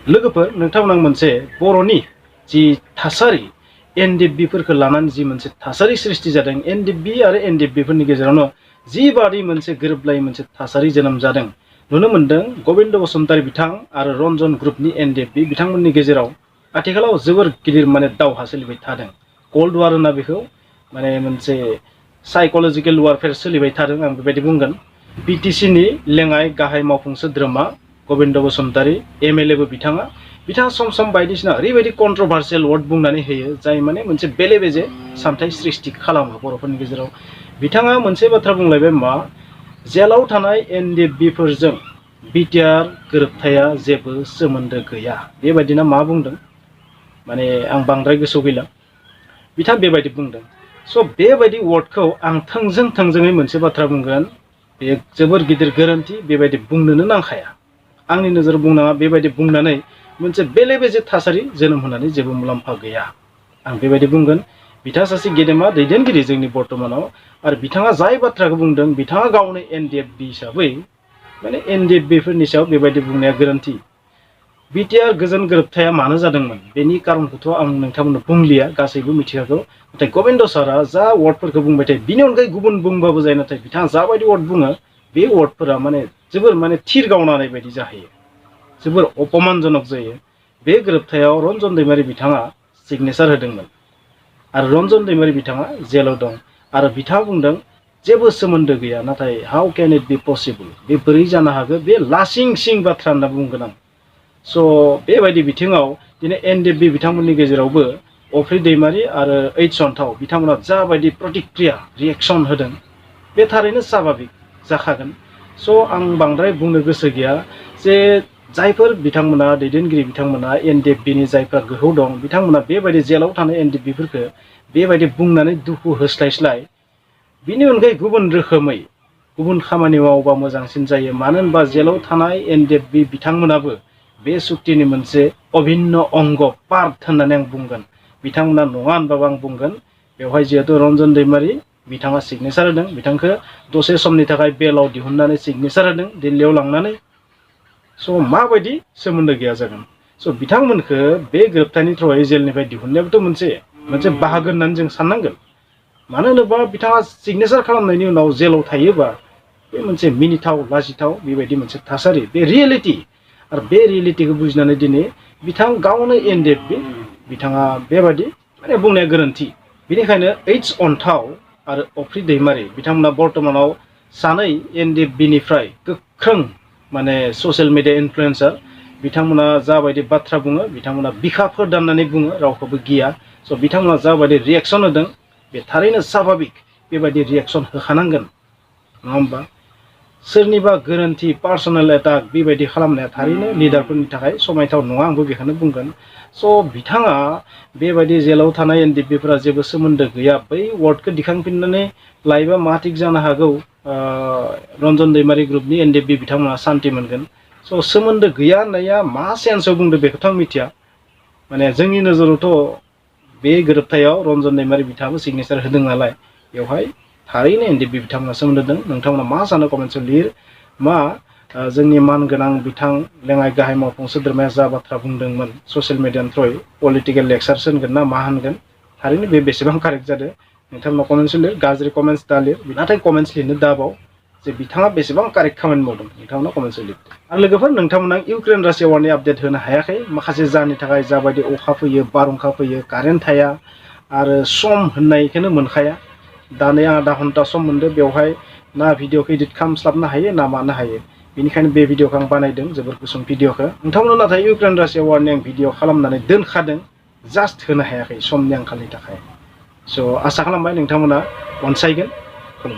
लोगोफोर नोंथांमोना मोनसे बर'नि जि थासारि एनडिएफबिफोरखौ लानानै जि मोनसे थासारि सृष्टि जादों एनडिएफबि आरो एनडिएफबिफोरनि गेजेरावनो जिबादि मोनसे गोरोबलायै मोनसे थासारि जोनोम जादों नुनो मोनदों गोबिन्द बसुमतारी बिथां आरो रन्जन ग्रुपनि एनडिएफबि बिथांमोननि गेजेराव आथिखालाव जोबोर गिदिर माने दावहा सोलिबाय थादों कल्ड वार होनना बेखौ माने मोनसे साइकोलजिकेल वारफेयर सोलिबाय थादों आं बेबायदि बुंगोन बिटिसिनि लेङाइ गाहाय मावफुं सोद्रोमा गोबिन्द बसुमतारी एमएलएबो बिथाङा सम सम बायदिसिना ओरैबायदि कन्ट्रोभार्सियेल वर्ड बुंनानै होयो जाय माने मोनसे बेले बेजे सानथाय सृष्टि खालामो बर'फोरनि गेजेराव बिथाङा मोनसे बाथ्रा बुंलायबाय मा जेलाव थानाय एनडिएफबिफोरजों बिटिआर गोरोबथाया जेबो सोमोन्दो गैया बेबायदिना मा बुंदों माने आं बांद्राय गोसोआव गैला बिथाङा बेबायदि बुंदों स' बेबायदि वर्डखौ आं थोंजोङै मोनसे बाथ्रा बुंगोन बे जोबोर गिदिर गोरोन्थि बेबायदि बुंनोनो नांखाया आंनि नोजोर बुंनाङा बेबायदि बुंनानै मोनसे बेले बेजे थासारि जोनोम होनानै जेबो मुलाम्फा गैया आं बेबायदि बुंगोन बिथाङा सासे गेदेमा दैदेनगिरि जोंनि बर्तमानाव आरो बिथाङा जाय बाथ्राखौ बुंदों बिथाङा गावनो एनडिएफबि हिसाबै माने एनडिएफबिफोरनि सायाव बेबायदि बुंनाया गोरोन्थि बिटिआर गोजोन गोरोबथाया मानो जादोंमोन बेनि खारनखौथ' आं नोंथांमोननो बुंलिया गासैबो मिथिखागौ नाथाय गोबिन्द सारा जा वर्डफोरखौ बुंबाय थायो बिनि अनगायै गुबुन बुंबाबो जायो नाथाय बिथाङा जाबायदि वर्ड बुङो बे वर्डफोरा माने जोबोर माने थिर गावनाय बायदि जाहैयो जोबोर अपमानजनक जायो बे गोरोबथायाव रन्जन दैमारि बिथाङा सिगनेचार होदोंमोन आरो रन्जन दैमारि बिथाङा जेलाव दं आरो बिथाङा बुंदों जेबो सोमोन्दो गैया नाथाय how can it be possible बे बोरै जानो हागौ बे लासिं सिं बाथ्रा होनना बुंगोन आं स' बेबायदि बिथिङाव दिनै एनडिएफबि बिथांमोननि गेजेरावबो अफ्रि दैमारि आरो onthao बिथांमोना जाबायदि प्रतिक्रिया रिएक्सन होदों बे थारैनो स्वाभाबिक जाखागोन स' आं बांद्राय बुंनो गोसो गैया जे जायफोर बिथांमोना दैदेनगिरि बिथांमोना एनडिएफबिनि जायफ्रा गोहो दं बिथांमोना बेबायदि जेलाव थानाय एनडिएफबिफोरखौ बेबायदि बुंनानै दुखु होस्लायस्लाय बिनि अनगायै गुबुन रोखोमै गुबुन खामानि मावोबा मोजांसिन जायो मानो होनबा जेलाव थानाय एनडिएफबि बिथांमोनाबो बे सुक्तिनि मोनसे अभिन्न अंग पार्ट होननानै आं बुंगोन बिथांमोना नङा होनबाबो आं बुंगोन बेवहाय जिहेतु रन्जन दैमारि बिथाङा सिगनेचार होदों बिथांखौ दसे समनि थाखाय बेलाव दिहुननानै सिगनेचार होदों दिल्लीयाव लांनानै स' माबायदि सोमोन्दो गैया जागोन स' बिथांमोनखौ बे गोरोबथानि थ्रुयै जेलनिफ्राय दिहुननायाबोथ' मोनसे बाहागो होननानै जों साननांगोन मानो होनोबा बिथाङा सिगनेचार खालामनायनि उनाव जेलाव थायोबा बे मोनसे मिनिथाव लाजिथाव बेबायदि मोनसे थासारि बे रियेलिटि आरो बे रियेलिटिखौ बुजिनानै दिनै बिथां गावनो एनडिएफबि बिथाङा बेबायदि माने बुंनाया गोरोन्थि बेनिखायनो onthao आरो अफ्रि दैमारि बिथांमोना बर्तमानाव सानै एनडिएफबिनिफ्राय गोख्रों माने ससियेल मिडिया इनफ्लुएन्सार बिथांमोना जाबायदि बाथ्रा बुङो बिथांमोना बिखाफोर दाननानै बुङो रावखौबो गिया स' बिथांमोना जाबायदि रिएक्सन होदों बे थारैनो स्वाभाबिक बेबायदि रिएक्सन होखानांगोन नङा होमबा सोरनिबा गोरोन्थि पार्सनेल एटाक बेबायदि खालामनाया थारैनो लिडारफोरनि थाखाय समायथाव नङा आंबो बेखौनो बुंगोन स' बिथाङा बेबायदि जेलाव थानाय एनडिएफबिफोरा जेबो सोमोन्दो गैया बै वर्डखौ दिखांफिननानै लायोबा मा थिग जानो हागौ रन्जन दैमारि ग्रुपनि एनडिएफबि बिथांमोना सान्ति मोनगोन स' सोमोन्दो गैया होननाया मा सेन्सआव बुंदों बेखौथ' आं मिथिया माने जोंनि नोजोरावथ' बे गोरोबथायाव रन्जन दैमारि बिथाङाबो सिगनेचार होदों नालाय बेवहाय थारैनो एनडिएफबि बिथांमोना सोमोन्दो दं नोंथांमोना मा सानो कमेन्टआव लिर मा जोंनि मानगोनां बिथां लेङाइ गाहाय मावफुं सोद्रोमाया जा बाथ्रा बुंदोंमोन ससियेल मिडियानि थ्रुयै पलिटिकेल लेक्सार्स होनगोन ना मा होनगोन थारैनो बे बेसेबां कारेक्ट जादों नोंथांमोना कमेन्टआव लिर गाज्रि कमेन्टस दा लिर नाथाय कमेन्टस लिरनो दाबाव जे बिथाङा बेसेबां कारेक्ट खामानि मावदों नोंथांमोना कमेन्टआव लिर आरो लोगोफोर नोंथांमोना इउक्रेन रासिया वारनि आपडेट होनो हायाखै माखासे जाहोननि थाखाय जाबायदि अखा फैयो बारहुंखा फैयो कारेन्ट थाया आरो सम होननायखौनो मोनखाया दा नै आधा घन्टा सम मोनदों बेवहाय ना भिडिअखौ एडिट खालामस्लाबनो हायो ना मानो हायो बेनिखायनो बे भिडिअखौ आं बानायदों जोबोर गुसुं भिडिअखौ नोंथांमोना नाथाय इउक्रेन रासिया वारनि आं भिडिअ खालामनानै दोनखादों जास्ट होनो हायाखै समनि आंखालनि थाखाय स' आसा खालामबाय नोंथांमोना अनसायगोन